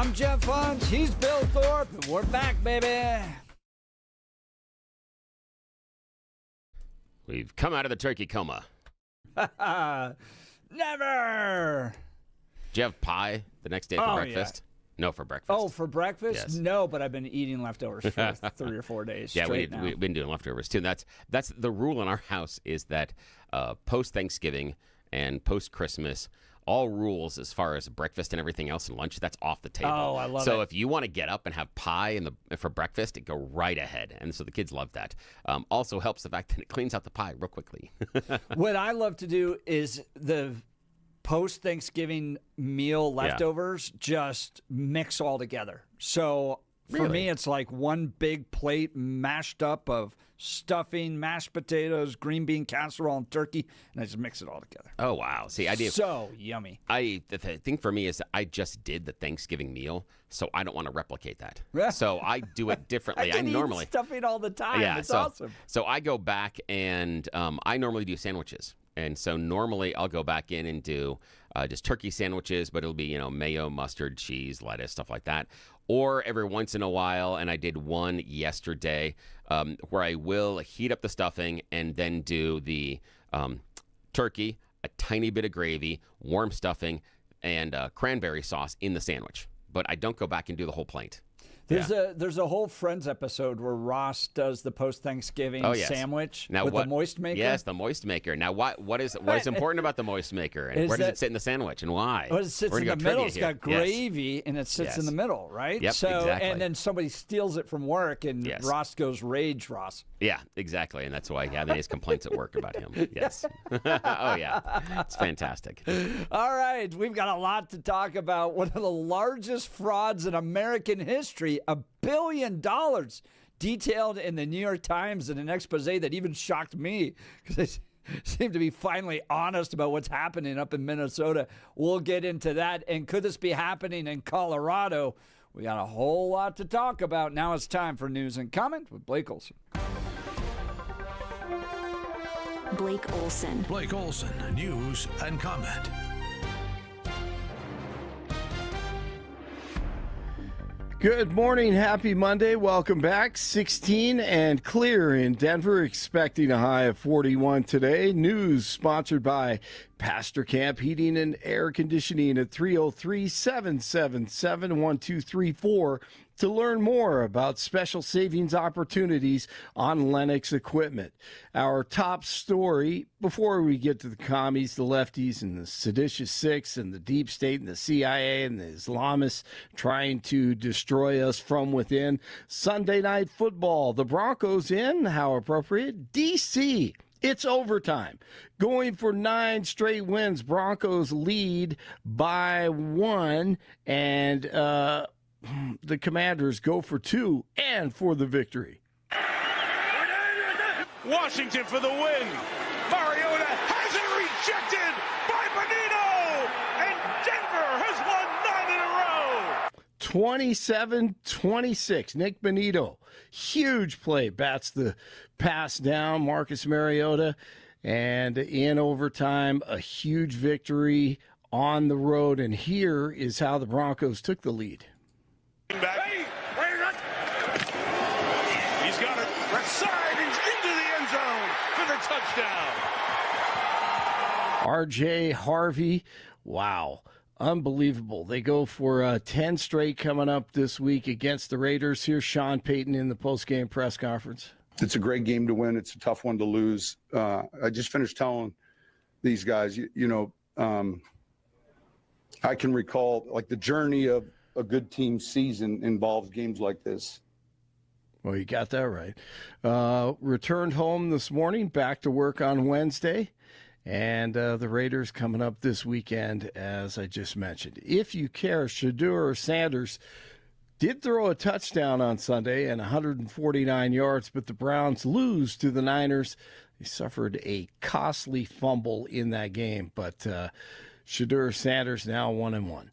I'm Jeff Hunt. He's Bill Thorpe. And we're back, baby. We've come out of the turkey coma. Never. Do you have pie the next day for breakfast? Yeah. No, for breakfast. Oh, for breakfast? Yes. No, but I've been eating leftovers for 3 or 4 days. Yeah, we've been doing leftovers too. And that's the rule in our house is that post Thanksgiving and post Christmas, all rules as far as breakfast and everything else and lunch, that's off the table. Oh, I love it. So if you want to get up and have pie for breakfast, go right ahead. And so the kids love that. Also helps the fact that it cleans out the pie real quickly. What I love to do is the post-Thanksgiving meal leftovers just mix all together. So for me, it's like one big plate mashed up of stuffing, mashed potatoes, green bean casserole, and turkey, and I just mix it all together. Oh, wow. See, I do. So yummy. The thing for me is that I just did the Thanksgiving meal, so I don't want to replicate that. So I do it differently. I normally eat stuffing all the time. Yeah, it's awesome. So I go back and I normally do sandwiches. And so normally I'll go back in and do just turkey sandwiches, but it'll be, mayo, mustard, cheese, lettuce, stuff like that. Or every once in a while, and I did one yesterday, where I will heat up the stuffing and then do the turkey, a tiny bit of gravy, warm stuffing, and cranberry sauce in the sandwich. But I don't go back and do the whole plate. There's a whole Friends episode where Ross does the post-Thanksgiving sandwich with the moist maker. Yes, the moist maker. Now, what is important about the moist maker, and where does it sit in the sandwich, and why? Well, it sits in the middle. It's got gravy, and it sits in the middle, right? Yep, exactly. And then somebody steals it from work, and Ross goes rage, Ross. Yeah, exactly, and that's why he had these complaints at work about him. Yes. Oh, yeah. It's fantastic. All right, we've got a lot to talk about. One of the largest frauds in American history. $1 billion detailed in the New York Times in an expose that even shocked me because they seem to be finally honest about what's happening up in Minnesota. We'll get into that. And could this be happening in Colorado? We got a whole lot to talk about. Now it's time for News and Comment with Blake Olson. Blake Olson. Blake Olson, News and Comment. Good morning. Happy Monday. Welcome back. 16 and clear in Denver, expecting a high of 41 today. News sponsored by Pastor Camp Heating and Air Conditioning at 303-777-1234 to learn more about special savings opportunities on Lennox equipment. Our top story, before we get to the commies, the lefties, and the seditious six, and the deep state, and the CIA, and the Islamists trying to destroy us from within. Sunday night football, the Broncos in, how appropriate, D.C., it's overtime. Going for 9 straight wins. Broncos lead by 1, and the Commanders go for 2 and for the victory. Washington for the win. Mariota has it rejected by Benito, and Denver has won 9 in a row. 27-26. Nick Benito, huge play, bats the pass down. Marcus Mariota, and in overtime, a huge victory on the road. And here is how the Broncos took the lead. Back. He's got it left side. He's into the end zone for the touchdown. R.J. Harvey, wow, unbelievable. They go for 10 straight coming up this week against the Raiders. Here's Sean Payton in the postgame press conference. It's a great game to win. It's a tough one to lose. I just finished telling these guys, I can recall like the journey of a good team season involves games like this. Well, you got that right. Returned home this morning, back to work on Wednesday, and the Raiders coming up this weekend, as I just mentioned. If you care, Shedeur Sanders did throw a touchdown on Sunday and 149 yards, but the Browns lose to the Niners. They suffered a costly fumble in that game, but Shedeur Sanders now 1-1.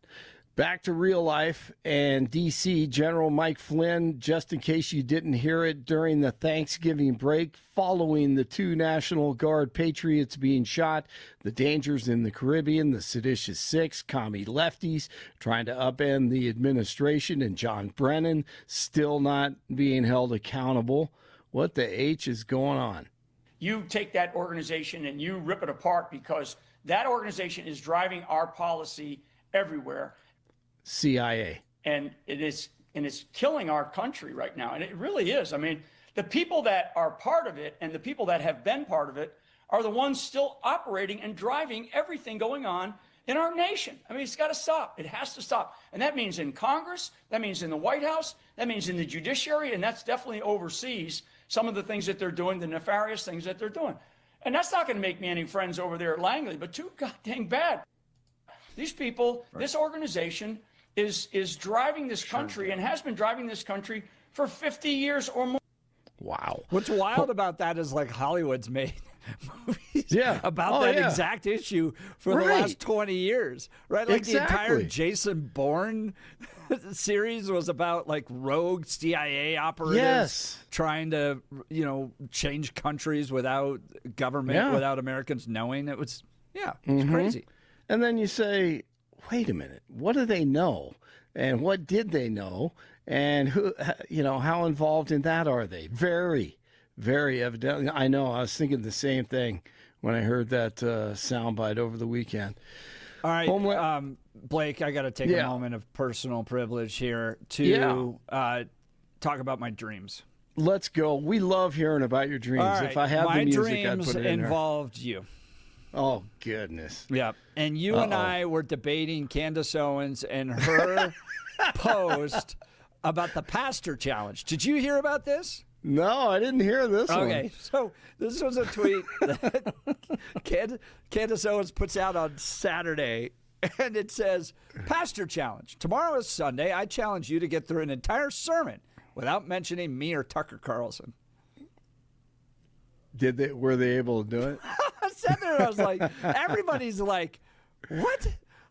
Back to real life and D.C. General Mike Flynn, just in case you didn't hear it during the Thanksgiving break, following the 2 National Guard patriots being shot, the dangers in the Caribbean, the seditious 6, commie lefties trying to upend the administration, and John Brennan still not being held accountable. What the H is going on? You take that organization and you rip it apart because that organization is driving our policy everywhere. CIA. And it's killing our country right now. And it really is. I mean, the people that are part of it and the people that have been part of it are the ones still operating and driving everything going on in our nation. I mean, it's got to stop. It has to stop. And that means in Congress, that means in the White House, that means in the judiciary, and that's definitely overseas, some of the things that they're doing, the nefarious things that they're doing. And that's not going to make me any friends over there at Langley, but too goddamn bad. These people, this organization is driving this country and has been driving this country for 50 years or more. Wow. What's wild about that is like Hollywood's made movies about that exact issue for the last 20 years, right? Like the entire Jason Bourne series was about like rogue CIA operatives trying to, change countries without government, without Americans knowing. It was, it's crazy. And then you say, wait a minute, what do they know? And what did they know? And who, how involved in that are they? Very, very evidently. I know. I was thinking the same thing when I heard that soundbite over the weekend. All right, Blake, I got to take a moment of personal privilege here to talk about my dreams. Let's go. We love hearing about your dreams. All right, if I have the music, I'd dreams put it in involved you. Oh, goodness. Yeah. And you and I were debating Candace Owens and her post about the pastor challenge. Did you hear about this? No, I didn't hear this one. Okay. So this was a tweet that Candace Owens puts out on Saturday, and it says, Pastor challenge. Tomorrow is Sunday. I challenge you to get through an entire sermon without mentioning me or Tucker Carlson. Were they able to do it? I sat there and I was like, everybody's like, what?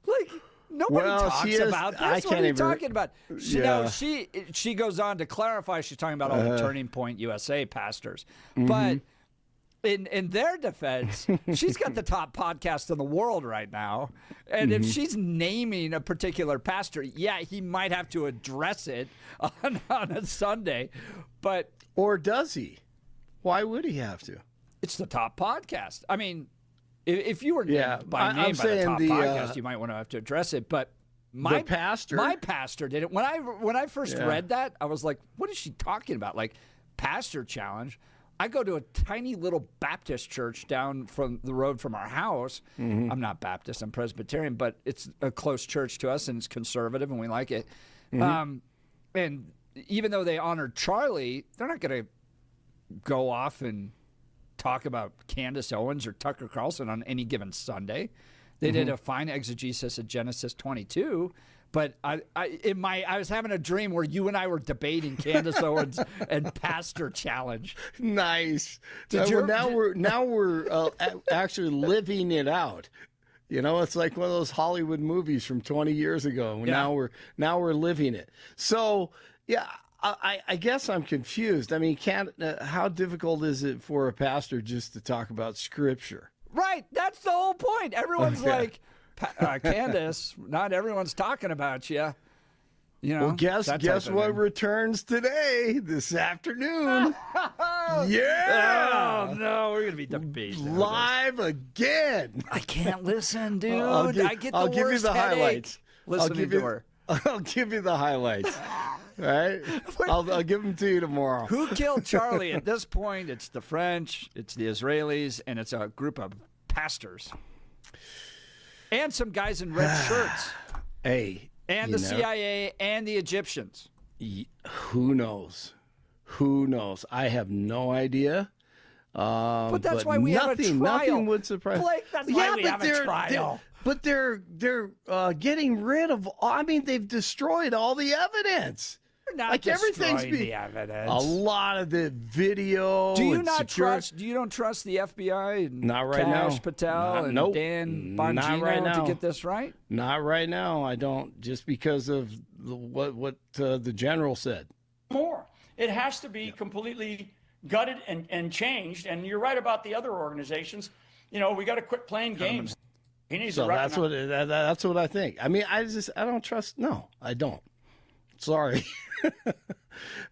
Like, nobody talks about this. What are you talking about? She goes on to clarify. She's talking about all the Turning Point USA pastors. But in their defense, she's got the top podcast in the world right now. And if she's naming a particular pastor, he might have to address it on a Sunday. Or does he? Why would he have to? It's the top podcast. I mean, if you were named by the top podcast, you might want to have to address it. But my pastor did it. When I first read that, I was like, what is she talking about? Like, pastor challenge? I go to a tiny little Baptist church down from the road from our house. I'm not Baptist, I'm Presbyterian, but it's a close church to us, and it's conservative, and we like it. And even though they honored Charlie, they're not going to go off and talk about Candace Owens or Tucker Carlson on any given Sunday. They did a fine exegesis of Genesis 22, but I was having a dream where you and I were debating Candace Owens and pastor challenge. Nice. Now we're actually living it out. It's like one of those Hollywood movies from 20 years ago. Yeah. Now we're living it. So I guess I'm confused. I mean, how difficult is it for a pastor just to talk about Scripture? Right. That's the whole point. Everyone's like, Candace, not everyone's talking about you. Well, guess what returns today, this afternoon? Oh, no, we're going to be debating. Live again. I can't listen, dude. I get the worst headache listening to her. I'll give you the highlights. All right? I'll give them to you tomorrow. Who killed Charlie? At this point, it's the French, it's the Israelis, and it's a group of pastors. And some guys in red shirts. And the CIA and the Egyptians. Who knows? I have no idea. But that's why we have a trial. Nothing would surprise. Blake, that's why we have a trial. But they're getting rid of. I mean, they've destroyed all the evidence. not like everything's destroying the evidence. A lot of the video. Do you and not secure- trust? Do you don't trust the FBI and Not right now. Cash Patel and nope. Dan Not Bongino right now. to get this right? Not right now. I don't. Just because of what the general said. More. It has to be completely gutted and changed. And you're right about the other organizations. You know, we got to quit playing games. He needs So to that's recognize. that's what I think. I mean, I don't trust. No, I don't. Sorry.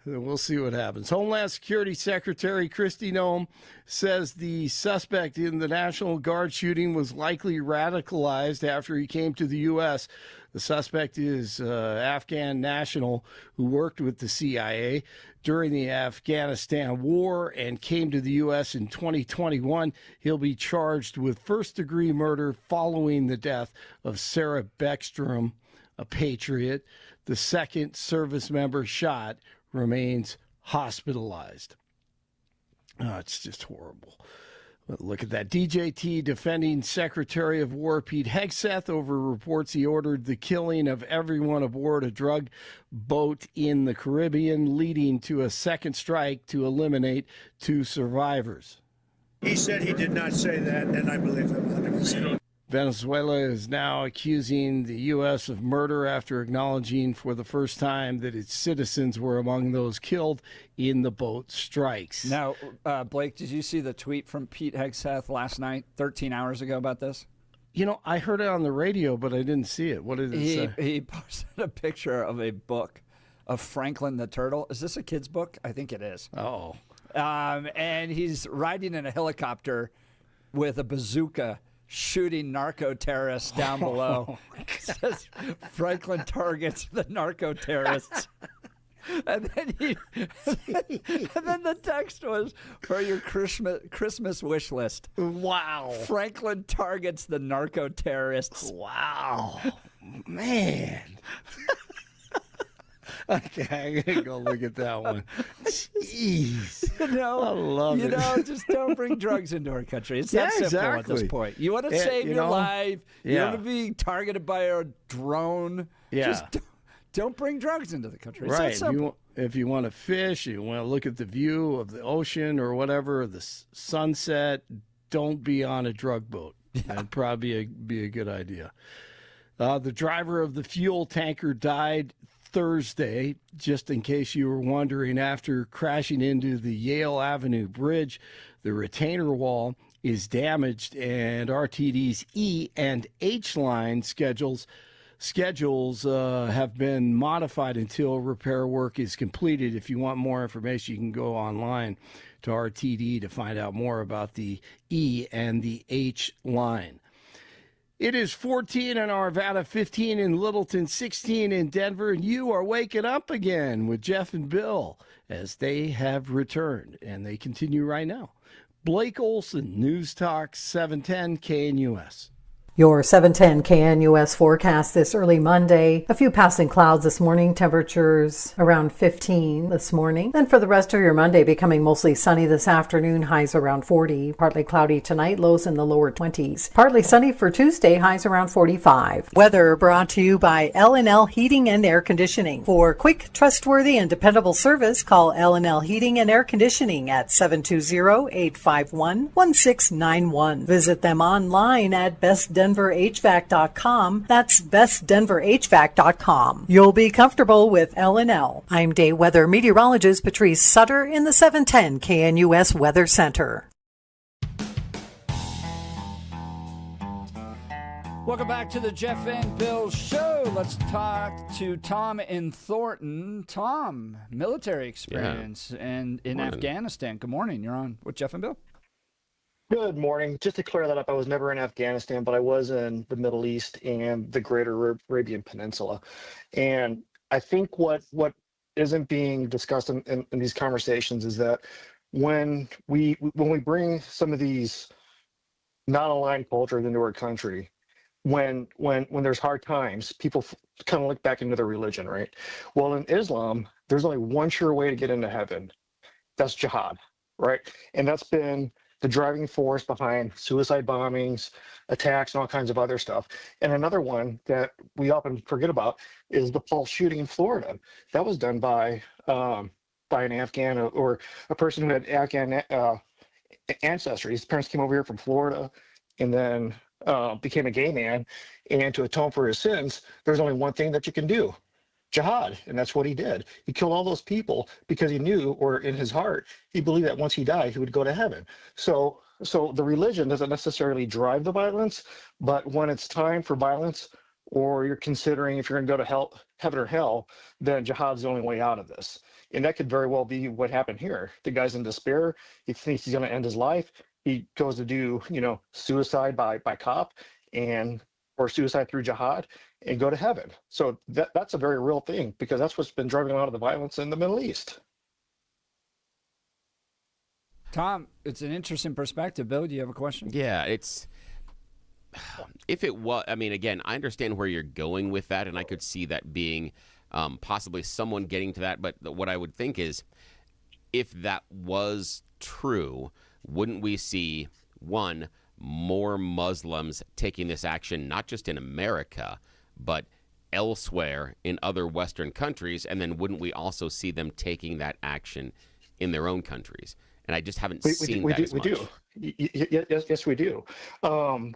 We'll see what happens. Homeland Security Secretary Kristi Noem says the suspect in the National Guard shooting was likely radicalized after he came to the U.S. The suspect is Afghan national who worked with the CIA during the Afghanistan war and came to the U.S. in 2021. He'll be charged with first-degree murder following the death of Sarah Beckstrom, a patriot. The second service member shot remains hospitalized. Oh, it's just horrible. Look at that. DJT defending Secretary of War Pete Hegseth over reports he ordered the killing of everyone aboard a drug boat in the Caribbean, leading to a second strike to eliminate 2 survivors. He said he did not say that, and I believe him 100%. Venezuela is now accusing the U.S. of murder after acknowledging for the first time that its citizens were among those killed in the boat strikes. Now, Blake, did you see the tweet from Pete Hegseth last night, 13 hours ago, about this? You know, I heard it on the radio, but I didn't see it. What did it say? He posted a picture of a book of Franklin the Turtle. Is this a kid's book? I think it is. Oh. And he's riding in a helicopter with a bazooka shooting narco terrorists down below. It says Franklin targets the narco terrorists. And then the text was for your Christmas wish list. Wow. Franklin targets the narco terrorists. Wow. Man. Okay, I gotta go look at that one. Jeez. You know, I love it. Just don't bring drugs into our country. It's that simple at this point. You want to save your life. You want to be targeted by a drone. Yeah. Just don't bring drugs into the country. It's Right. that simple. If you want to fish, you want to look at the view of the ocean or whatever, the sunset, don't be on a drug boat. That'd probably be a good idea. The driver of the fuel tanker died Thursday, just in case you were wondering, after crashing into the Yale Avenue Bridge. The retainer wall is damaged, and RTD's E and H line schedules have been modified until repair work is completed. If you want more information, you can go online to RTD to find out more about the E and the H line. It is 14 in Arvada, 15 in Littleton, 16 in Denver, and you are waking up again with Jeff and Bill as they have returned, and they continue right now. Blake Olson, News Talk 710 KNUS. Your 710 KNUS forecast this early Monday. A few passing clouds this morning, temperatures around 15 this morning. Then for the rest of your Monday, becoming mostly sunny this afternoon, highs around 40. Partly cloudy tonight, lows in the lower 20s. Partly sunny for Tuesday, highs around 45. Weather brought to you by L&L Heating and Air Conditioning. For quick, trustworthy, and dependable service, call L&L Heating and Air Conditioning at 720-851-1691. Visit them online at bestdenverhvac.com. That's bestdenverhvac.com. You'll be comfortable with L&L. I'm day weather meteorologist Patrice Sutter in the 710 KNUS Weather Center. Welcome back to the Jeff and Bill Show. Let's talk to Tom in Thornton. Tom, military experience and in Afghanistan. Good morning. You're on with Jeff and Bill. Good morning. Just to clear that up, I was never in Afghanistan, but I was in the Middle East and the greater Arabian Peninsula. And I think what isn't being discussed in these conversations is that when we bring some of these non-aligned cultures into our country, when there's hard times, people kind of look back into their religion, right? Well, in Islam, there's only one sure way to get into heaven. That's jihad, right? And that's been the driving force behind suicide bombings, attacks, and all kinds of other stuff. And another one that we often forget about is the Pulse shooting in Florida. That was done by an Afghan or a person who had Afghan ancestry. His parents came over here from Florida and then became a gay man. And to atone for his sins, there's only one thing that you can do: jihad. And that's what he did. He killed all those people because he knew, or in his heart, he believed that once he died, he would go to heaven. So the religion doesn't necessarily drive the violence, but when it's time for violence, or you're considering if you're going to go to heaven or hell, then jihad's the only way out of this. And that could very well be what happened here. The guy's in despair. He thinks he's going to end his life. He goes to do, suicide by cop or suicide through jihad and go to heaven. So that's a very real thing, because that's what's been driving a lot of the violence in the Middle East. Tom, it's an interesting perspective. Bill, do you have a question? Yeah, if it was, I mean, again, I understand where you're going with that, and I could see that being possibly someone getting to that. But what I would think is, if that was true, wouldn't we see, one, more Muslims taking this action, not just in America, but elsewhere in other Western countries? And then wouldn't we also see them taking that action in their own countries? And I just haven't seen that as much. We do. Yes, we do.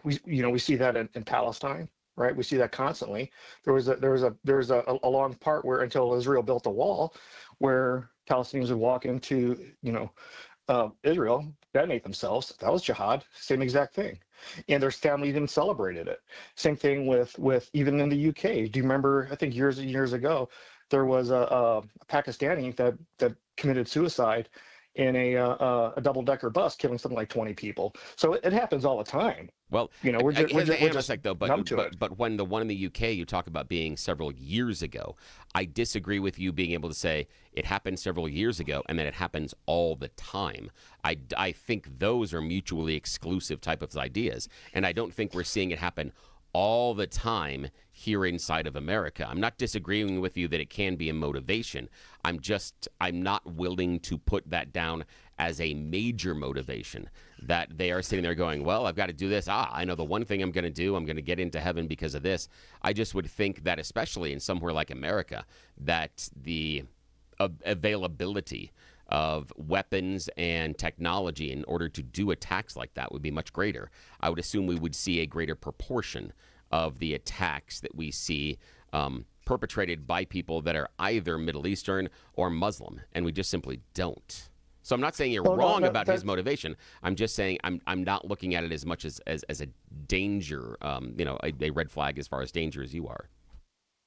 We see that in Palestine, right? We see that constantly. There was a long part where, until Israel built a wall, where Palestinians would walk into Israel, detonate themselves. That was jihad. Same exact thing. And their family even celebrated it. Same thing with even in the UK. Do you remember? I think years and years ago, there was a Pakistani that committed suicide in a double-decker bus, killing something like 20 people. So it happens all the time. Well, we're just numb to it. But when the one in the UK you talk about being several years ago, I disagree with you being able to say it happened several years ago and that it happens all the time. I think those are mutually exclusive type of ideas, and I don't think we're seeing it happen all the time here inside of America. I'm not disagreeing with you that it can be a motivation. I'm not willing to put that down as a major motivation, that they are sitting there going, well, I've got to do this. I know the one thing I'm going to do. I'm going to get into heaven because of this. I just would think that, especially in somewhere like America, that the availability of weapons and technology in order to do attacks like that would be much greater. I would assume we would see a greater proportion of the attacks that we see perpetrated by people that are either Middle Eastern or Muslim, and we just simply don't. So I'm not saying you're wrong about his motivation. I'm just saying I'm not looking at it as much as a danger, a red flag as far as danger as you are.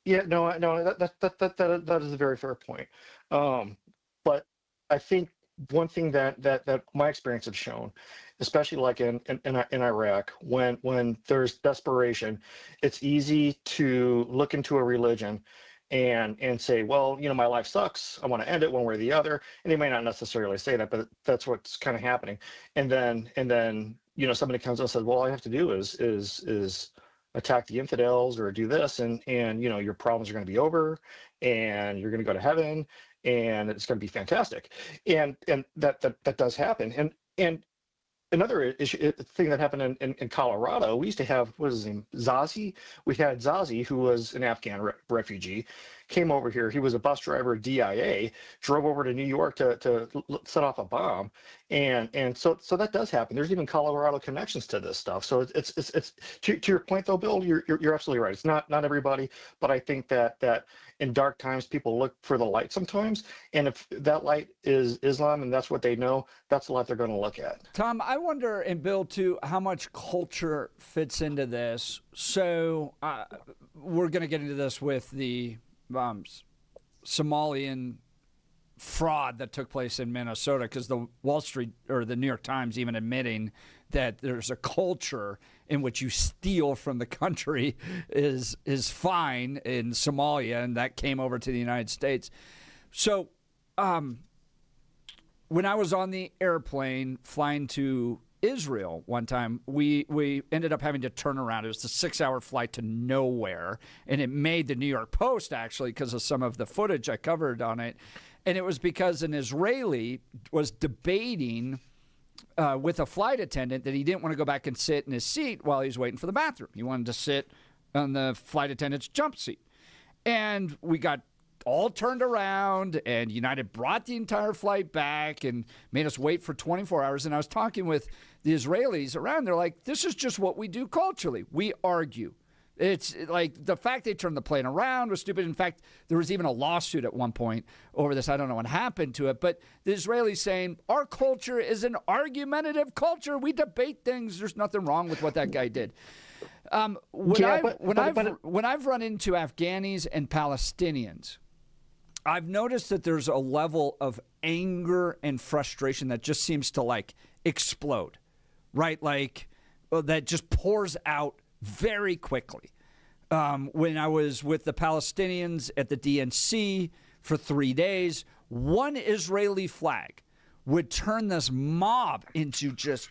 Yeah, no, that is a very fair point. But I think one thing that my experience has shown, especially like in Iraq, when there's desperation, it's easy to look into a religion and say, well, my life sucks. I want to end it one way or the other. And they may not necessarily say that, but that's what's kind of happening. And then somebody comes and says, well, all I have to do is attack the infidels or do this, and your problems are going to be over, and you're going to go to heaven, and it's going to be fantastic. And that does happen. And another thing that happened in Colorado, we used to have, what was his name, Zazi? We had Zazi, who was an Afghan refugee, came over here. He was a bus driver at DIA, drove over to New York to set off a bomb. And so that does happen. There's even Colorado connections to this stuff. So it's to your point though, Bill, you're absolutely right. It's not everybody, but I think that in dark times, people look for the light sometimes. And if that light is Islam and that's what they know, that's the light they're going to look at. Tom, I wonder, and Bill too, how much culture fits into this. So we're going to get into this with the Somalian fraud that took place in Minnesota, because the Wall Street or the New York Times even admitting that there's a culture in which you steal from the country is fine in Somalia, and that came over to the United States. So when I was on the airplane flying to Israel one time, we ended up having to turn around. It was a 6-hour flight to nowhere, and it made the New York Post, actually, because of some of the footage I covered on it. And it was because an Israeli was debating with a flight attendant that he didn't want to go back and sit in his seat while he was waiting for the bathroom. He wanted to sit on the flight attendant's jump seat. And we got all turned around, and United brought the entire flight back and made us wait for 24 hours. And I was talking with the Israelis around. They're like, this is just what we do culturally. We argue. It's like the fact they turned the plane around was stupid. In fact, there was even a lawsuit at one point over this. I don't know what happened to it, but the Israelis saying our culture is an argumentative culture. We debate things. There's nothing wrong with what that guy did. When I've run into Afghanis and Palestinians, I've noticed that there's a level of anger and frustration that just seems to like explode, right? Like that just pours out very quickly. When I was with the Palestinians at the DNC for 3 days, one Israeli flag would turn this mob into just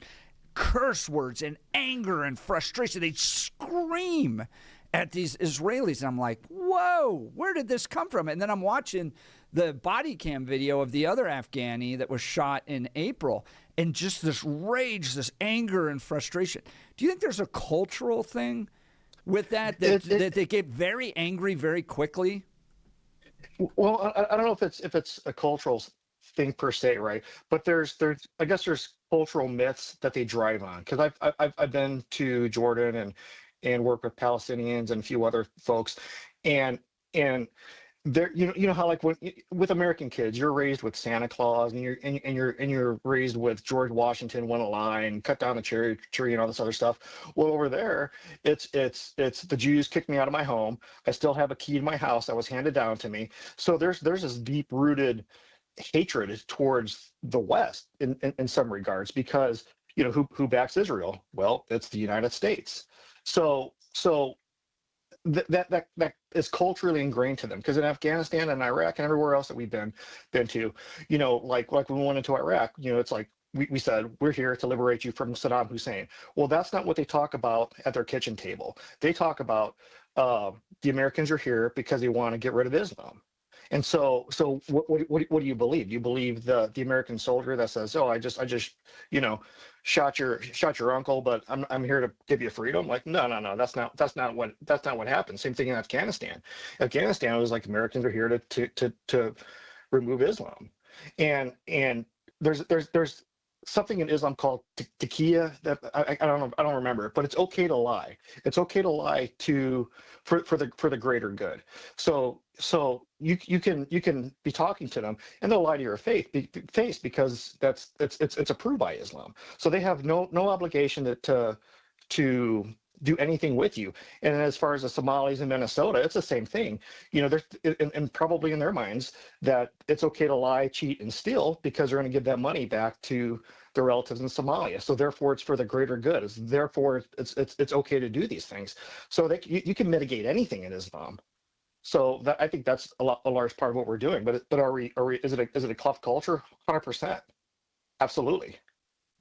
curse words and anger and frustration. They'd scream at these Israelis. And I'm like, whoa, where did this come from? And then I'm watching the body cam video of the other Afghani that was shot in April, and just this rage, this anger and frustration. Do you think there's a cultural thing with that they get very angry very quickly? Well, I don't know if it's a cultural thing per se, right? But I guess there's cultural myths that they drive on. Because I've been to Jordan and worked with Palestinians and a few other folks, and there, you know how like with American kids, you're raised with Santa Claus, and you're raised with George Washington won a line, cut down the cherry tree, and all this other stuff. Well, over there, it's the Jews kicked me out of my home. I still have a key to my house that was handed down to me. So there's this deep rooted hatred towards the West in some regards, because who backs Israel? Well, it's the United States. So that is culturally ingrained to them, because in Afghanistan and Iraq and everywhere else that we've been to, like when we went into Iraq, it's like we said, we're here to liberate you from Saddam Hussein. Well, that's not what they talk about at their kitchen table. They talk about the Americans are here because they want to get rid of Islam. And so what do you believe? You believe the American soldier that says, "Oh, I just shot your uncle, but I'm here to give you freedom"? Like, no, that's not what happened. Same thing in Afghanistan. Afghanistan was like, Americans are here to remove Islam, and there's something in Islam called taqiyya that I don't remember, but it's okay to lie. It's okay to lie for the greater good. So you can be talking to them and they'll lie to your face because it's approved by Islam. So they have no obligation to do anything with you. And as far as the Somalis in Minnesota, it's the same thing. There's and probably in their minds that it's okay to lie, cheat, and steal because they're going to give that money back to their relatives in Somalia. So therefore, it's for the greater good. Therefore, it's okay to do these things. So you can mitigate anything in Islam. So I think that's a large part of what we're doing. But are we? Is it a cleft culture? 100%. Absolutely.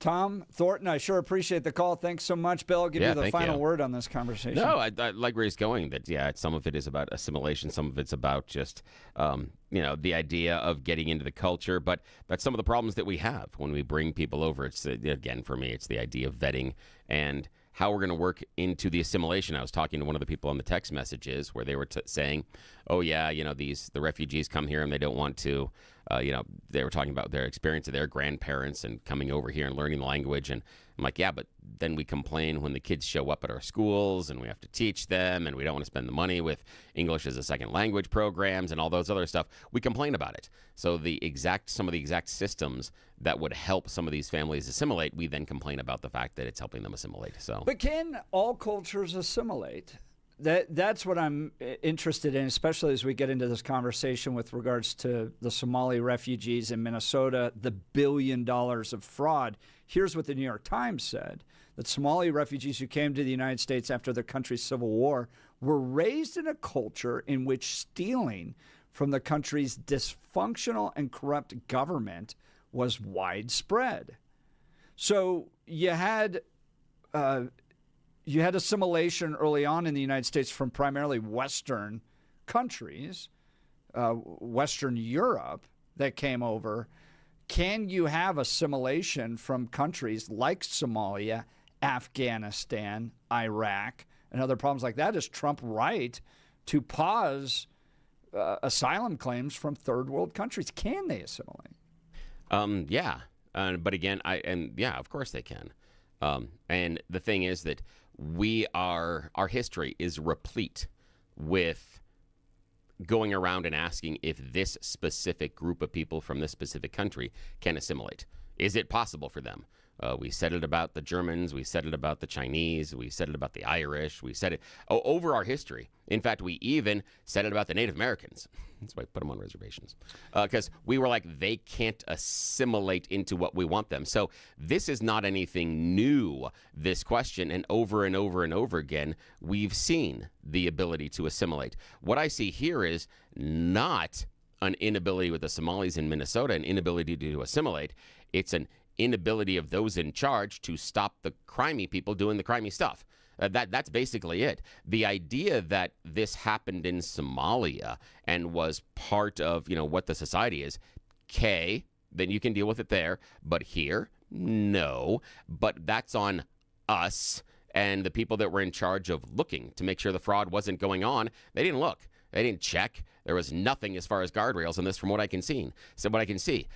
Tom Thornton, I sure appreciate the call. Thanks so much, Bill. I'll give you the final word on this conversation. No, I like where he's going. That some of it is about assimilation, some of it's about just the idea of getting into the culture. But that's some of the problems that we have when we bring people over. It's again, for me, it's the idea of vetting and how we're going to work into the assimilation. I was talking to one of the people on the text messages where they were saying, "Oh yeah, the refugees come here and they don't want to." They were talking about their experience of their grandparents and coming over here and learning the language. And I'm like, yeah, but then we complain when the kids show up at our schools and we have to teach them and we don't want to spend the money with English as a second language programs and all those other stuff. We complain about it. So some of the exact systems that would help some of these families assimilate, we then complain about the fact that it's helping them assimilate. But can all cultures assimilate? That's what I'm interested in, especially as we get into this conversation with regards to the Somali refugees in Minnesota, the $1 billion of fraud. Here's what the New York Times said, that Somali refugees who came to the United States after their country's civil war were raised in a culture in which stealing from the country's dysfunctional and corrupt government was widespread. So you had assimilation early on in the United States from primarily Western countries, Western Europe, that came over. can you have assimilation from countries like Somalia, Afghanistan, Iraq, and other problems like that? Is Trump right to pause asylum claims from third world countries? Can they assimilate? Yeah. But again, of course they can. And the thing is that our history is replete with going around and asking if this specific group of people from this specific country can assimilate. Is it possible for them? We said it about the Germans. We said it about the Chinese. We said it about the Irish. We said it over our history. In fact, we even said it about the Native Americans. That's why I put them on reservations. Because we were like, they can't assimilate into what we want them. So this is not anything new, this question. And over and over and over again, we've seen the ability to assimilate. What I see here is not an inability with the Somalis in Minnesota, an inability to assimilate. It's an inability of those in charge to stop the crimey people doing the crimey stuff. That's basically it. The idea that this happened in Somalia and was part of, what the society is, okay, then you can deal with it there. But here, no. But that's on us and the people that were in charge of looking to make sure the fraud wasn't going on. They didn't look. They didn't check. There was nothing as far as guardrails on this from what I can see.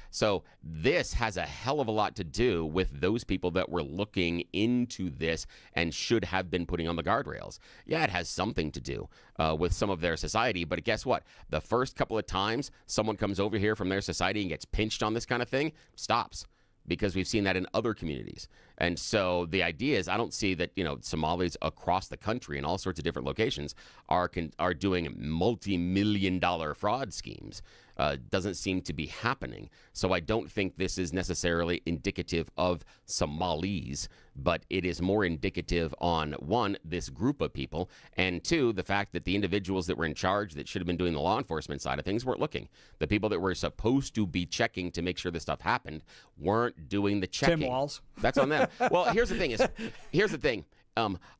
So this has a hell of a lot to do with those people that were looking into this and should have been putting on the guardrails. Yeah, it has something to do with some of their society, but guess what? The first couple of times someone comes over here from their society and gets pinched on this kind of thing, stops. Because we've seen that in other communities. And so the idea is, I don't see that, Somalis across the country in all sorts of different locations are doing multi-million-dollar fraud schemes. Doesn't seem to be happening. So I don't think this is necessarily indicative of Somalis, but it is more indicative on, one, this group of people, and two, the fact that the individuals that were in charge that should have been doing the law enforcement side of things weren't looking. The people that were supposed to be checking to make sure this stuff happened weren't doing the checking. Tim Walz. That's on them. Well, here's the thing.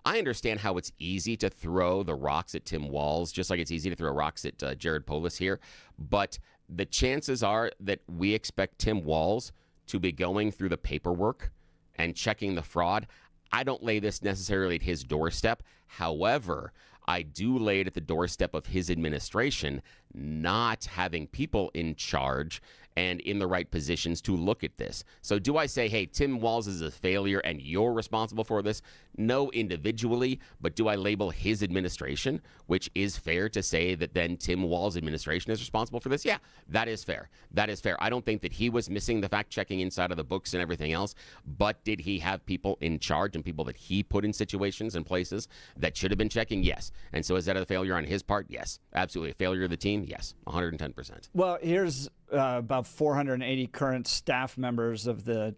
I understand how it's easy to throw the rocks at Tim Walz, just like it's easy to throw rocks at Jared Polis here. But the chances are that we expect Tim Walz to be going through the paperwork and checking the fraud. I don't lay this necessarily at his doorstep. However, I do lay it at the doorstep of his administration not having people in charge and in the right positions to look at this. So do I say, hey, Tim Walz is a failure and you're responsible for this? No, individually, but do I label his administration, which is fair to say that then Tim Walz administration is responsible for this? Yeah, that is fair. That is fair. I don't think that he was missing the fact checking inside of the books and everything else, but did he have people in charge and people that he put in situations and places that should have been checking? Yes. And so is that a failure on his part? Yes. Absolutely. A failure of the team? Yes. 110%. Well, here's about 480 current staff members of the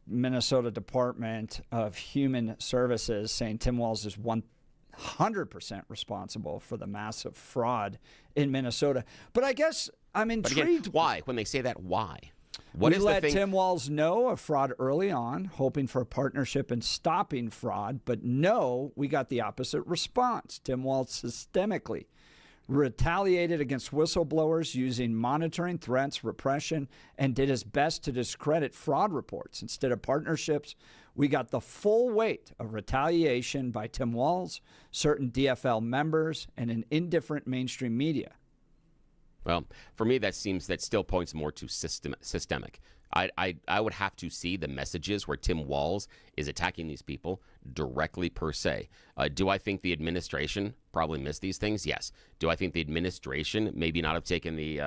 Minnesota Department of Human Services saying Tim Walz is 100% responsible for the massive fraud in Minnesota. But I guess I'm intrigued. But again, why? When they say that, why? What we is let the thing? Tim Walz know of fraud early on, hoping for a partnership in stopping fraud. But no, we got the opposite response. Tim Walz systemically retaliated against whistleblowers using monitoring, threats, repression, and did his best to discredit fraud reports. Instead of partnerships, we got the full weight of retaliation by Tim Walz, certain DFL members, and an indifferent mainstream media. Well, for me, that still points more to systemic. I would have to see the messages where Tim Walz is attacking these people directly per se. Do I think the administration probably missed these things? Yes. Do I think the administration maybe not have taken the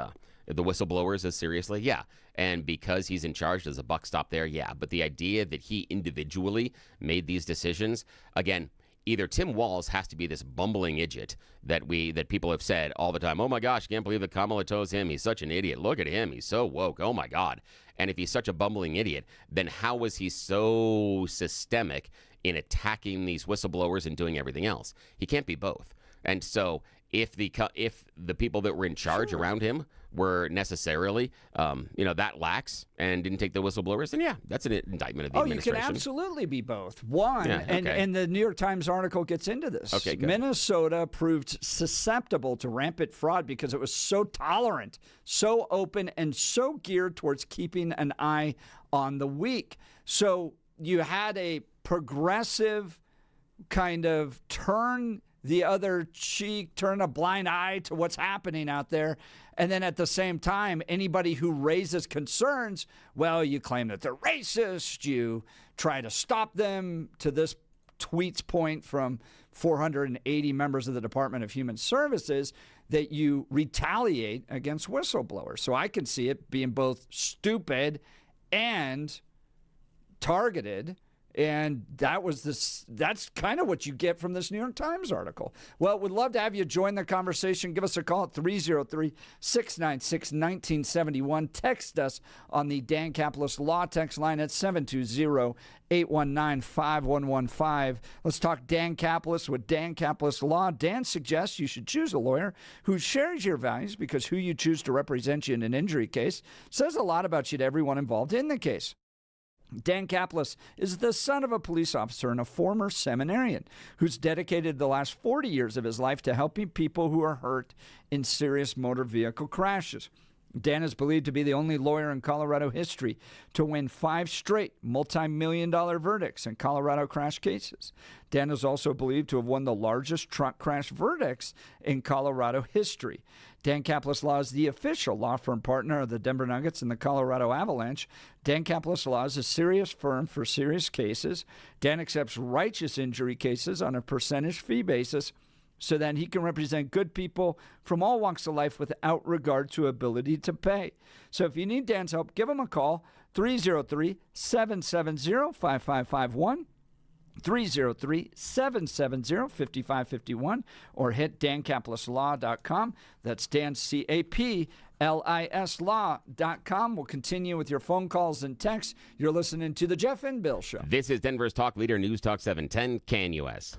whistleblowers as seriously? Yeah. And because he's in charge, does a buck stop there? Yeah. But the idea that he individually made these decisions, again, either Tim Walz has to be this bumbling idiot that people have said all the time, oh my gosh, can't believe that Kamala chose him. He's such an idiot. Look at him. He's so woke. Oh my God. And if he's such a bumbling idiot, then how was he so systemic in attacking these whistleblowers and doing everything else? He can't be both. And so if the people that were in charge around him were necessarily, that lax and didn't take the whistleblowers, then yeah, that's an indictment of the administration. You can absolutely be both. One, Yeah, okay. and the New York Times article gets into this. Okay, good. Minnesota proved susceptible to rampant fraud because it was so tolerant, so open, and so geared towards keeping an eye on the weak. So you had a progressive kind of turn the other cheek, turn a blind eye to what's happening out there. And then at the same time, anybody who raises concerns, well, you claim that they're racist. You try to stop them, to this tweet's point from 480 members of the Department of Human Services, that you retaliate against whistleblowers. So I can see it being both stupid and targeted. And that's kind of what you get from this New York Times article. Well, we'd love to have you join the conversation. Give us a call at 303-696-1971. Text us on the Dan Caplis Law text line at 720-819-5115. Let's talk Dan Caplis with Dan Caplis Law. Dan suggests you should choose a lawyer who shares your values, because who you choose to represent you in an injury case says a lot about you to everyone involved in the case. Dan Caplis is the son of a police officer and a former seminarian who's dedicated the last 40 years of his life to helping people who are hurt in serious motor vehicle crashes. Dan is believed to be the only lawyer in Colorado history to win 5 straight multi-million-dollar verdicts in Colorado crash cases. Dan is also believed to have won the largest truck crash verdicts in Colorado history. Dan Caplis Law is the official law firm partner of the Denver Nuggets and the Colorado Avalanche. Dan Caplis Law is a serious firm for serious cases. Dan accepts righteous injury cases on a percentage fee basis, so that he can represent good people from all walks of life without regard to ability to pay. So if you need Dan's help, give him a call, 303-770-5551, 303-770-5551, or hit dancaplisLaw.com. That's Dan, C-A-P-L-I-S Law.com. We'll continue with your phone calls and texts. You're listening to The Jeff and Bill Show. This is Denver's talk leader, News Talk 710, CAN-US.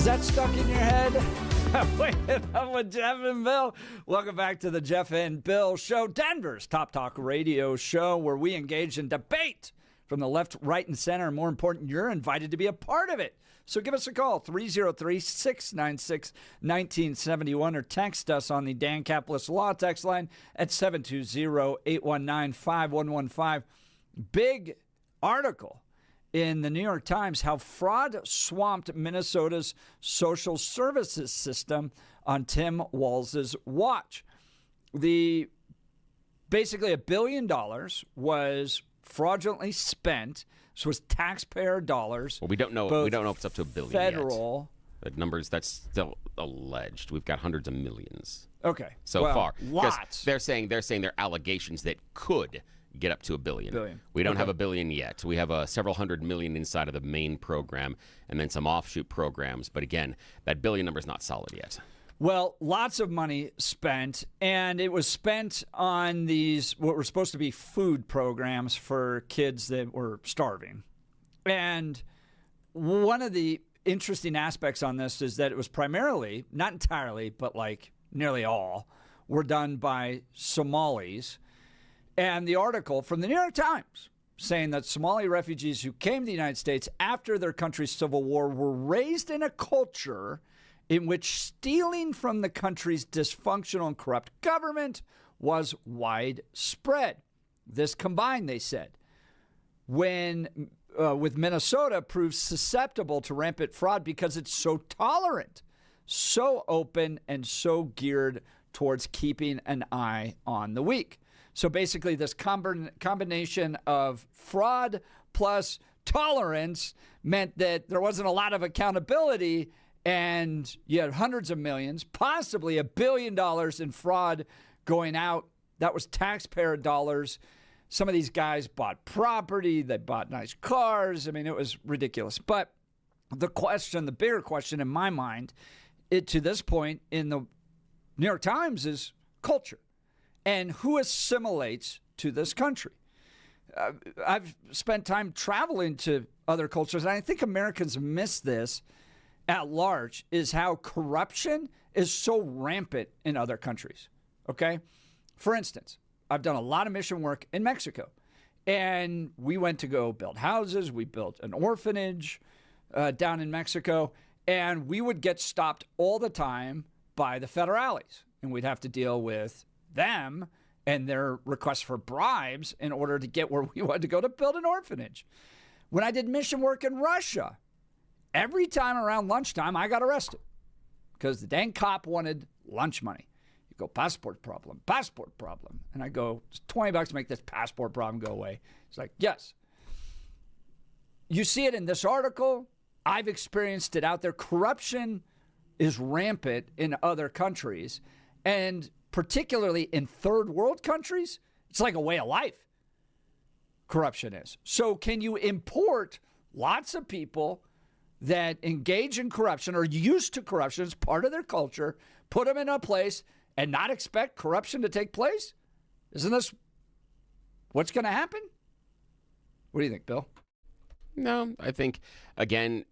that stuck in your head? I'm with Jeff and Bill. Welcome back to the Jeff and Bill Show, Denver's top talk radio show, where we engage in debate from the left, right, and center. And more important, you're invited to be a part of it. So give us a call, 303-696-1971, or text us on the Dan Caplis Law text line at 720-819-5115. Big article in the New York Times, how fraud swamped Minnesota's social services system on Tim Walz's watch. Basically $1 billion was fraudulently spent. This was taxpayer dollars. Well, we don't know. We don't know if it's up to $1 billion federal yet. The numbers, that's still alleged. We've got hundreds of millions. Okay. So far, lots. They're saying they're allegations that could get up to $1 billion. We don't have $1 billion yet. We have several hundred million inside of the main program, and then some offshoot programs. But again, that $1 billion number is not solid yet. Well, lots of money spent, and it was spent on these, what were supposed to be food programs for kids that were starving. And one of the interesting aspects on this is that it was primarily, not entirely, but like nearly all, were done by Somalis. And the article from the New York Times saying that Somali refugees who came to the United States after their country's civil war were raised in a culture in which stealing from the country's dysfunctional and corrupt government was widespread. This combined, they said, with Minnesota proves susceptible to rampant fraud because it's so tolerant, so open, and so geared towards keeping an eye on the weak. So basically, this combination of fraud plus tolerance meant that there wasn't a lot of accountability, and you had hundreds of millions, possibly $1 billion in fraud going out. That was taxpayer dollars. Some of these guys bought property. They bought nice cars. I mean, it was ridiculous. But the bigger question in my mind, to this point in the New York Times, is culture and who assimilates to this country. I've spent time traveling to other cultures, and I think Americans miss this at large, is how corruption is so rampant in other countries, okay? For instance, I've done a lot of mission work in Mexico, and we went to go build houses. We built an orphanage down in Mexico, and we would get stopped all the time by the federales, and we'd have to deal with them and their requests for bribes in order to get where we wanted to go to build an orphanage. When I did mission work in Russia, every time around lunchtime, I got arrested because the dang cop wanted lunch money. You go, passport problem. And I go, it's $20 to make this passport problem go away. It's like, yes. You see it in this article. I've experienced it out there. Corruption is rampant in other countries, and particularly in third world countries, it's like a way of life. Corruption is. So can you import lots of people that engage in corruption or used to corruption as part of their culture, put them in a place and not expect corruption to take place? Isn't this what's going to happen? What do you think, Bill? No, I think, again,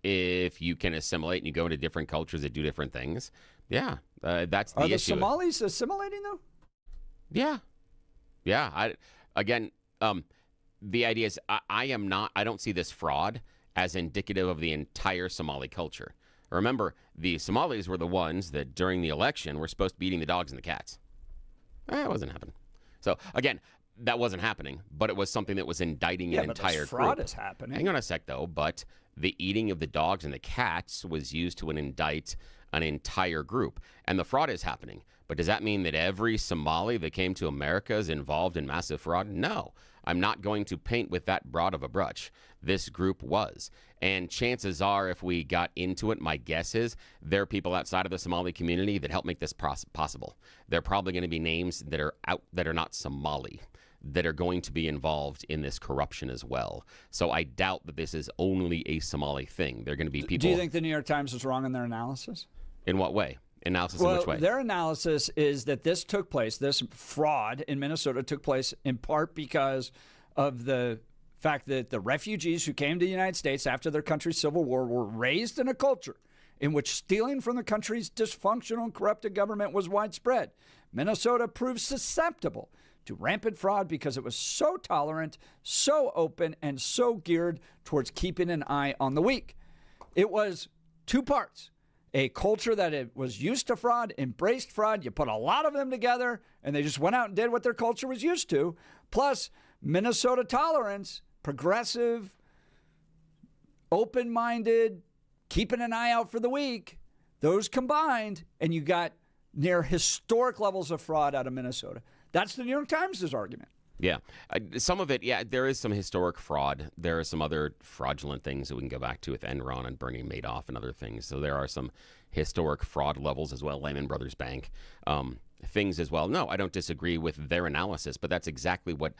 if you can assimilate and you go into different cultures that do different things, yeah, that's the issue. Are the Somalis assimilating, though? Yeah. Yeah. The idea is I don't see this fraud as indicative of the entire Somali culture. Remember, the Somalis were the ones that during the election were supposed to be eating the dogs and the cats. That wasn't happening. So, again, that wasn't happening, but it was something that was indicting an entire group. Fraud is happening. Hang on a sec, though, but the eating of the dogs and the cats was used to indict an entire group, and the fraud is happening. But does that mean that every Somali that came to America is involved in massive fraud? No. I'm not going to paint with that broad of a brush. This group was. And chances are, if we got into it, my guess is there are people outside of the Somali community that help make this possible. There are probably going to be names that are out that are not Somali that are going to be involved in this corruption as well. So I doubt that this is only a Somali thing. They're going to be people. Do you think the New York Times was wrong in their analysis? In what way? Analysis in which way? Their analysis is that this took place, this fraud in Minnesota took place in part because of the fact that the refugees who came to the United States after their country's civil war were raised in a culture in which stealing from the country's dysfunctional and corrupted government was widespread. Minnesota proved susceptible to rampant fraud because it was so tolerant, so open, and so geared towards keeping an eye on the weak. It was two parts. A culture that it was used to fraud, embraced fraud. You put a lot of them together, and they just went out and did what their culture was used to. Plus, Minnesota tolerance, progressive, open-minded, keeping an eye out for the weak. Those combined, and you got near historic levels of fraud out of Minnesota. That's the New York Times' argument. Yeah. Some of it, yeah, there is some historic fraud. There are some other fraudulent things that we can go back to with Enron and Bernie Madoff and other things. So there are some historic fraud levels as well, Lehman Brothers Bank, things as well. No, I don't disagree with their analysis, but that's exactly what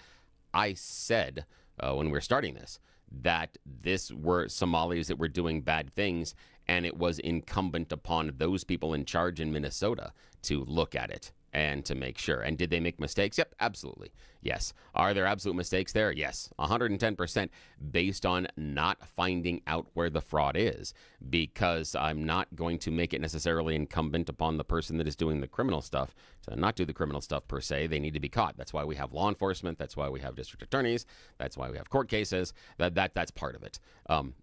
I said when we were starting this, that this were Somalis that were doing bad things, and it was incumbent upon those people in charge in Minnesota to look at it and to make sure. And did they make mistakes? Yep, absolutely. Yes. Are there absolute mistakes there? Yes. 110% based on not finding out where the fraud is, because I'm not going to make it necessarily incumbent upon the person that is doing the criminal stuff to not do the criminal stuff per se. They need to be caught. That's why we have law enforcement. That's why we have district attorneys. That's why we have court cases. That's part of it.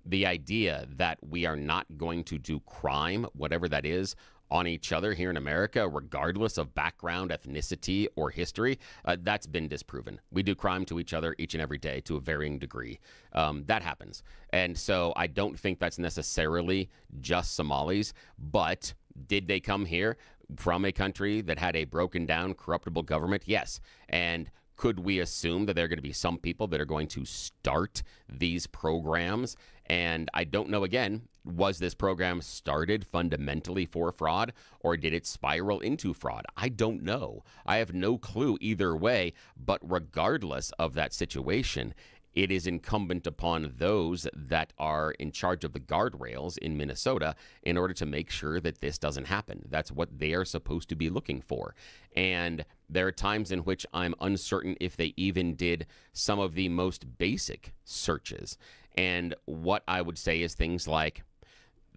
The idea that we are not going to do crime, whatever that is, on each other here in America, regardless of background, ethnicity, or history, that's been disproven. We do crime to each other each and every day to a varying degree. That happens. And so I don't think that's necessarily just Somalis, but did they come here from a country that had a broken down, corruptible government? Yes. And could we assume that there are going to be some people that are going to start these programs? And I don't know, again, was this program started fundamentally for fraud, or did it spiral into fraud? I don't know. I have no clue either way. But regardless of that situation, it is incumbent upon those that are in charge of the guardrails in Minnesota in order to make sure that this doesn't happen. That's what they are supposed to be looking for. And there are times in which I'm uncertain if they even did some of the most basic searches. And what I would say is things like,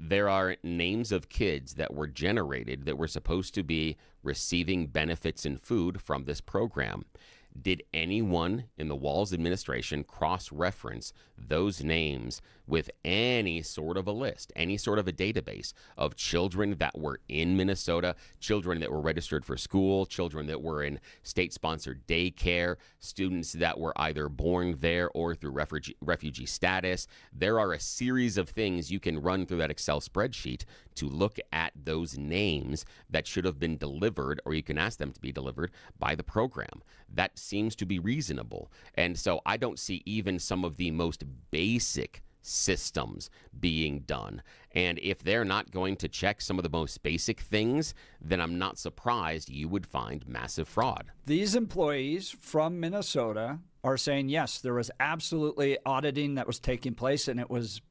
there are names of kids that were generated that were supposed to be receiving benefits and food from this program. Did anyone in the Walz administration cross-reference those names with any sort of a list, any sort of a database of children that were in Minnesota, children that were registered for school, children that were in state-sponsored daycare, students that were either born there or through refugee status? There are a series of things you can run through that Excel spreadsheet to look at those names that should have been delivered, or you can ask them to be delivered by the program. That seems to be reasonable. And so I don't see even some of the most basic systems being done. And if they're not going to check some of the most basic things, then I'm not surprised you would find massive fraud. These employees from Minnesota are saying, yes, there was absolutely auditing that was taking place, and it was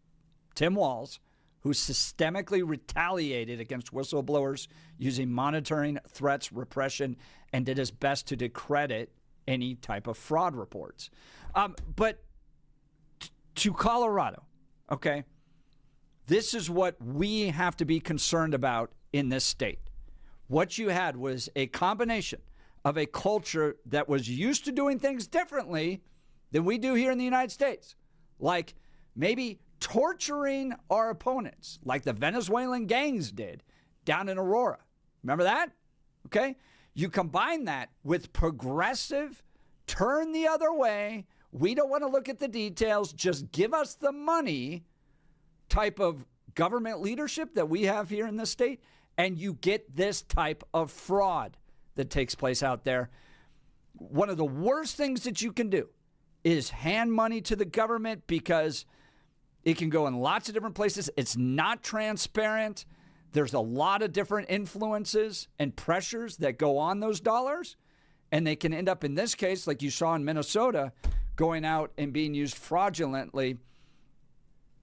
Tim Walz who systemically retaliated against whistleblowers using monitoring, threats, repression, and did his best to discredit any type of fraud reports. But to Colorado, okay, this is what we have to be concerned about in this state. What you had was a combination of a culture that was used to doing things differently than we do here in the United States, like maybe torturing our opponents, like the Venezuelan gangs did down in Aurora. Remember that? Okay? You combine that with progressive, turn the other way, we don't want to look at the details, just give us the money type of government leadership that we have here in this state, and you get this type of fraud that takes place out there. One of the worst things that you can do is hand money to the government, because it can go in lots of different places. It's not transparent. There's a lot of different influences and pressures that go on those dollars, and they can end up, in this case, like you saw in Minnesota, going out and being used fraudulently.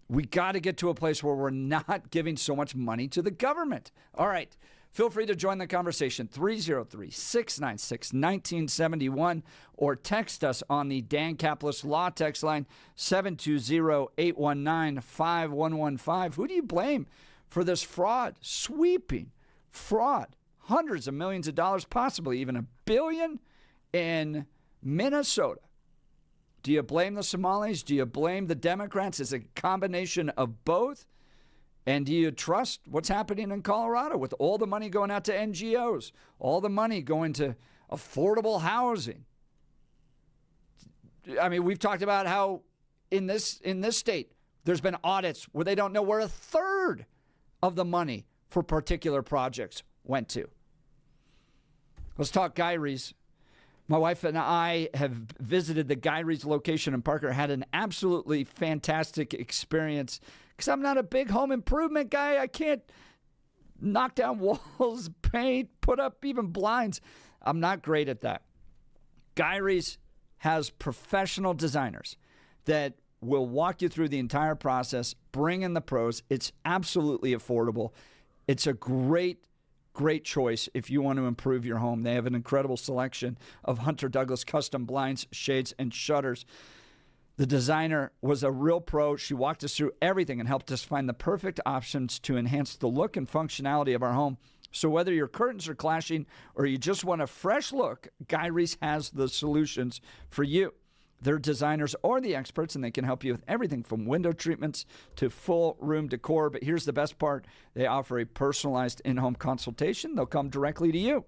We got to get to a place where we're not giving so much money to the government. All right, Feel free to join the conversation, 303-696-1971, or text us on the Dan Caplis Law text line, 720-819-5115. Who do you blame for this fraud, sweeping fraud? Hundreds of millions of dollars, possibly even $1 billion in Minnesota. Do you blame the Somalis? Do you blame the Democrats? Is it a combination of both? And do you trust what's happening in Colorado with all the money going out to NGOs, all the money going to affordable housing? I mean, we've talked about how in this state, there's been audits where they don't know where a third of the money for particular projects went to. Let's talk Guy Rees. My wife and I have visited the Guy Rees location in Parker, had an absolutely fantastic experience. Because I'm not a big home improvement guy. I can't knock down walls, paint, put up even blinds. I'm not great at that. Guy Rees has professional designers that will walk you through the entire process, bring in the pros. It's absolutely affordable. It's a great choice if you want to improve your home. They have an incredible selection of Hunter Douglas custom blinds, shades, and shutters. The designer was a real pro. She walked us through everything and helped us find the perfect options to enhance the look and functionality of our home. So whether your curtains are clashing or you just want a fresh look, Guy Rees has the solutions for you. They're designers or the experts, and they can help you with everything from window treatments to full room decor. But here's the best part. They offer a personalized in-home consultation. They'll come directly to you.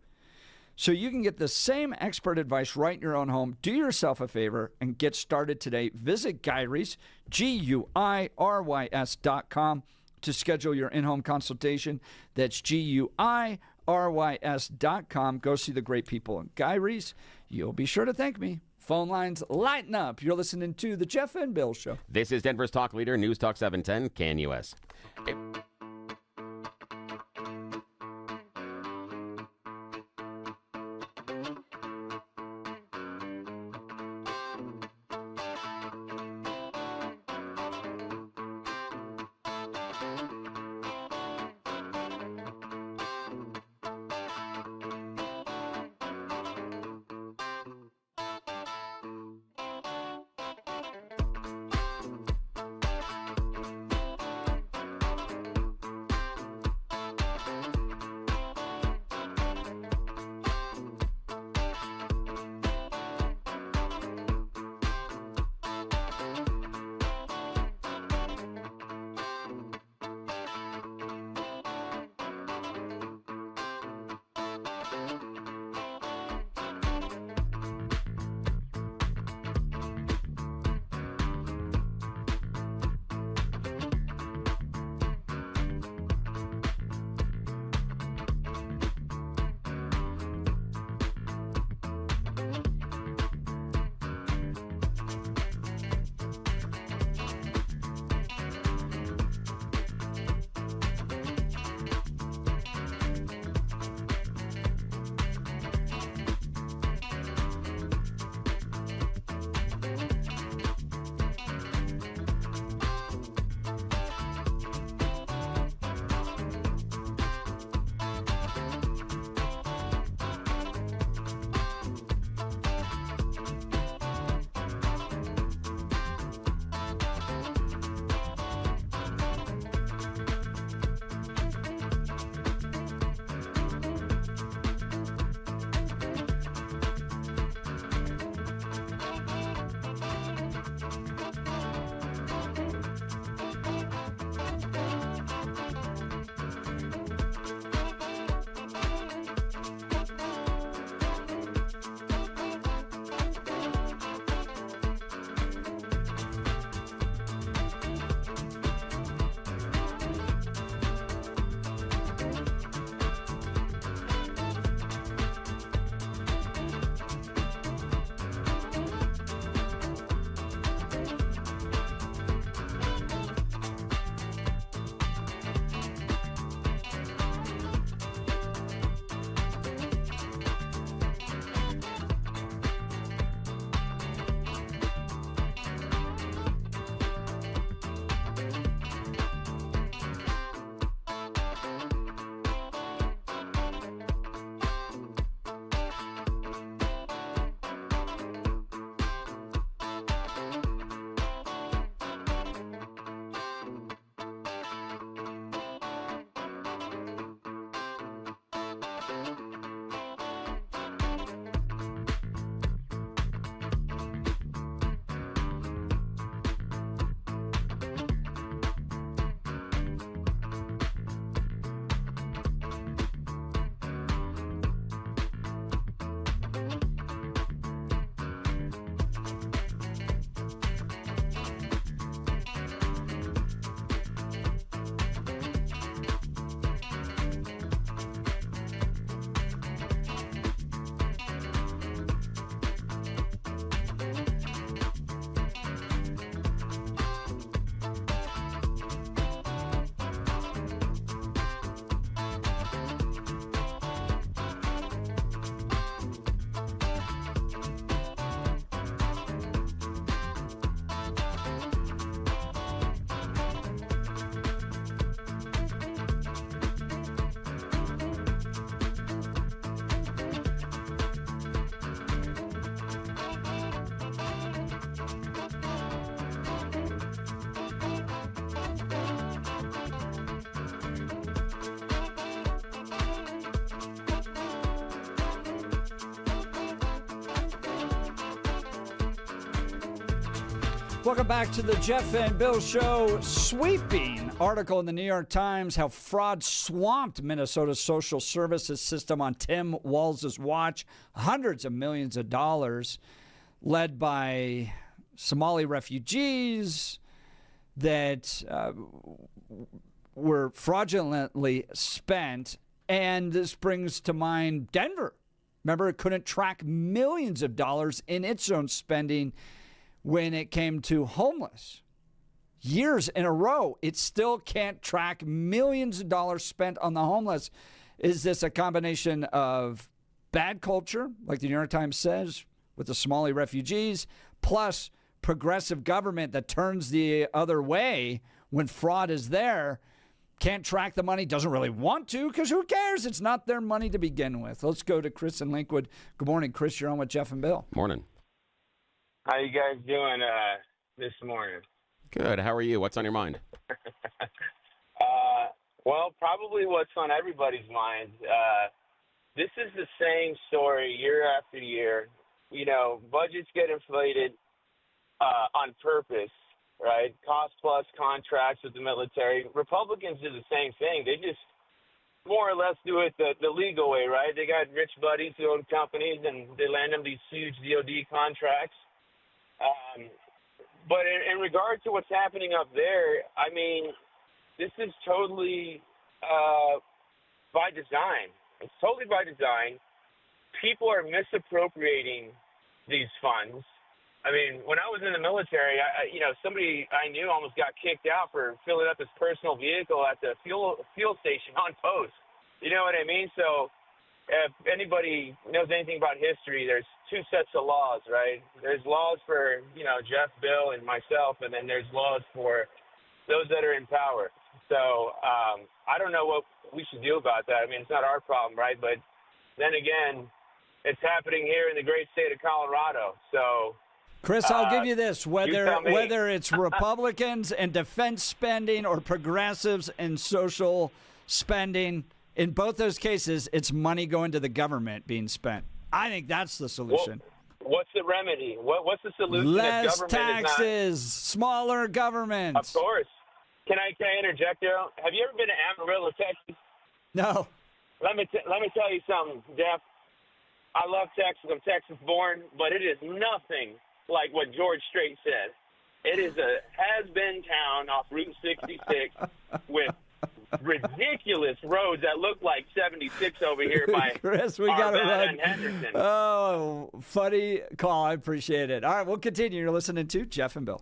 So you can get the same expert advice right in your own home. Do yourself a favor and get started today. Visit Guy Rees, GUIRYS.com, to schedule your in-home consultation. That's GUIRYS.com. Go see the great people in Guy Rees. You'll be sure to thank me. Phone lines lighten up. You're listening to The Jeff and Bill Show. This is Denver's talk leader, News Talk 710, KNUS. Welcome back to the Jeff and Bill Show. Sweeping article in the New York Times, how fraud swamped Minnesota's social services system on Tim Walz's watch. Hundreds of millions of dollars led by Somali refugees that were fraudulently spent. And this brings to mind Denver. Remember, it couldn't track millions of dollars in its own spending when it came to homeless. Years in a row, it still can't track millions of dollars spent on the homeless. Is this a combination of bad culture, like the New York Times says, with the Somali refugees, plus progressive government that turns the other way when fraud is there, can't track the money, doesn't really want to, because who cares? It's not their money to begin with. Let's go to Chris in Linkwood. Good morning, Chris. You're on with Jeff and Bill. Morning. How you guys doing this morning? Good. How are you? What's on your mind? Well, probably what's on everybody's mind. This is the same story year after year. You know, budgets get inflated on purpose, right? Cost-plus contracts with the military. Republicans do the same thing. They just more or less do it the legal way, right? They got rich buddies who own companies, and they land them these huge DOD contracts. But in regard to what's happening up there, I mean, this is totally by design. It's totally by design. People are misappropriating these funds. I mean, when I was in the military, somebody I knew almost got kicked out for filling up his personal vehicle at the fuel station on post. You know what I mean? So if anybody knows anything about history, there's two sets of laws, right? There's laws for, Jeff, Bill, and myself, and then there's laws for those that are in power. So I don't know what we should do about that. I mean, it's not our problem, right? But then again, it's happening here in the great state of Colorado. So, Chris, I'll give you this. Whether it's Republicans and defense spending or progressives and social spending, in both those cases, it's money going to the government being spent. I think that's the solution. Well, what's the remedy? What's the solution? Less taxes, smaller government. Of course. Can I interject there? Have you ever been to Amarillo, Texas? No. Let me tell you something, Jeff. I love Texas. I'm Texas born, but it is nothing like what George Strait said. It is a has-been town off Route 66 with ridiculous roads that look like 76 over here by Chris, we got to run. Henderson. Oh, funny call. I appreciate it. All right, we'll continue. You're listening to Jeff and Bill.